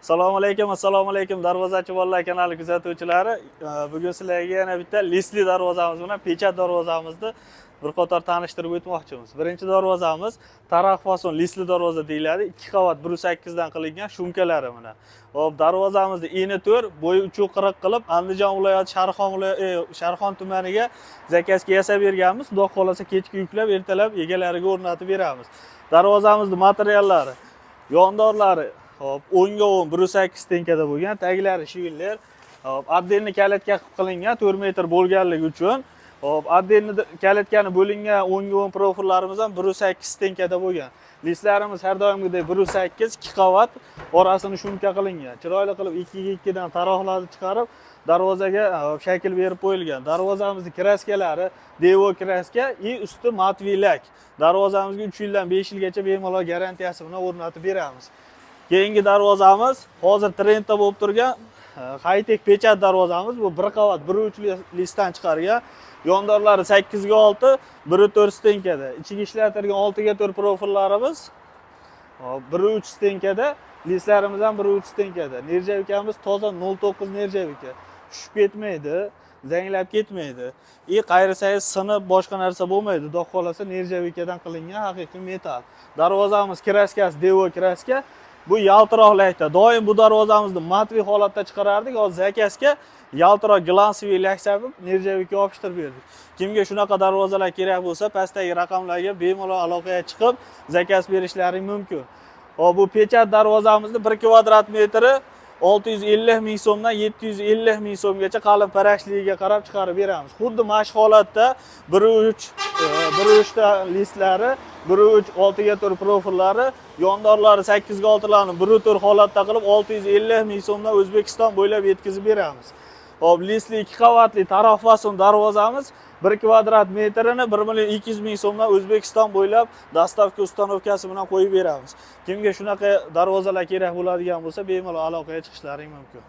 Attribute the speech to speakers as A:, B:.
A: Assalomu alaykum darvozachi bolalar kanali kuzatuvchilari. Bugun sizlarga yana bitta lisli darvozamiz bilan pechat darvozamizni bir qator tanishtirib o'tmoqchimiz. Birinchi darvozamiz taraq fason lisli darvoza deyiladi. 2 qavat 1.8 dan qilingan shumkalari mana. Hop, darvozamizni eni 4, bo'yi 3.40 qilib Andijon viloyati Sharxon tumaniga zakazga yasab berganmiz. Xudo xolasa kechki yuklab, ertalab egalariga o'rnatib beramiz. Darvozamizning materiallari, yondorlari hop, 10 ga 10 1.8 tenkada bo'lgan, taglari shivillar. Hop, отдельный kalitga qilingan 4 metr bo'lganligi uchun, hop, отдельный kalitkani bo'lingan 10 ga 10 profillarimiz ham 1.8 tenkada bo'lgan. Listlarimiz har doimgidek 1.8 2 qavat orasini shumka qilingan. Chiroyli qilib 2 ga 2 dan taroqlarni chiqarib darvozaga shakl berib qo'yilgan. Darvozamizning kraskalari devo kraska и usti matvilak. Darvozamizga 3 yildan 5 yilgacha bemalol garantiyasi bilan o'rnatib beramiz. Keyingi darvozamiz hozir trendda bo'lib turgan high-tech pechat darvozamiz. Bu 1 qavat 1.3 listdan chiqargan. Yondorlari 8 ga 6, 1.4 tenkada. Ichiga ishlatilgan 6 ga 4 profillarimiz 1.3 tenkada, listlarimiz ham 1.3 tenkada. Nerjavikamiz toza 0.9 nerjavika. Tushib ketmaydi, zanglab ketmaydi. Qayrisangiz sinib boshqa narsa bo'lmaydi. Xudo xolasa nerjavikadan qilingan haqiqiy metal. Darvozamiz kraskasi devo kraska. Bu yaltiroqlikda. Doim bu darvozamizni matvi holatda chiqarardik. Hozir zakazga yaltiroq glansiy laksabib nerjavika yopishtirib berdik. Kimga shunaqa darvozalar kerak bo'lsa, pastdagi raqamlarga bemalol aloqaga chiqib zakaz berishlaring mumkin. Hop, bu pechat darvozamizni 1 kvadrat metri 650 ming so'mdan 750 ming so'mgacha qalin parashligiga qarab chiqarib beramiz. Xuddi mashq holatda 1.3 ta listlari, 1.3 6 ga 4 profillari, yondorlari 8 ga 6 larni 1.4 holatda qilib 650 ming so'mdan O'zbekiston bo'ylab yetkazib beramiz. Hop, listli 2 qavatli taraf fason darvozamiz 1 kvadrat metrini 1.2 million so'mdan O'zbekiston bo'ylab dastavka ustanovkasi bilan qo'yib beramiz. Kimga shunaqa darvozalar kerak bo'ladigan bo'lsa, bemalol aloqaga chiqishlaring mumkin.